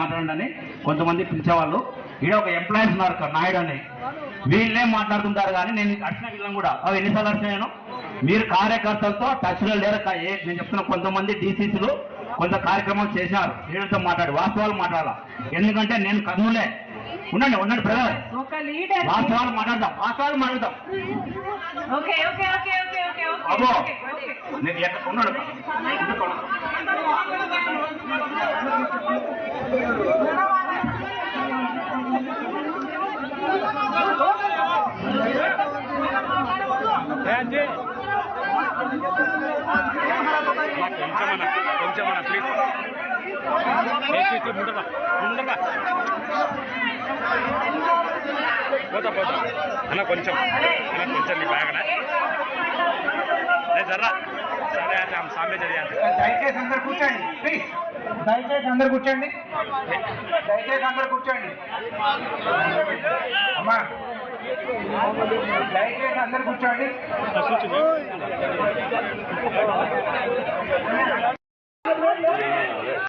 మాట్లాడండి కొంతమంది పిలిచేవాళ్ళు. ఈడ ఒక ఎంప్లాయీస్ ఉన్నారు నాయుడు అని, వీళ్ళే మాట్లాడుతుంటారు. కానీ నేను అడిచిన వీళ్ళని కూడా అవి ఎన్నిసార్లు అడిచాను. మీరు కార్యకర్తలతో టచ్లో లేరు. నేను చెప్తున్నా, కొంతమంది డీసీసీలు కొంత కార్యక్రమాలు చేశారు. వీళ్ళతో మాట్లాడి వాస్తవాలు మాట్లాడాలి. ఎందుకంటే నేను కర్నూలే. ఉండండి ఉండండి బ్రదర్, వాస్తవాలు మాట్లాడదాం. అబ్బో నేను ఎక్కడ ఉన్నాడు కొంచెం ప్లీజ్ పోతా అన్న కొంచెం నీ బాగా జర్రా సరే సామ్య చదివాను. దయచేసి అందరు కూర్చోండి ప్లీజ్. దయచేసి అందరు కూర్చోండి. అమ్మా దయచేసి అందరు కూర్చోండి.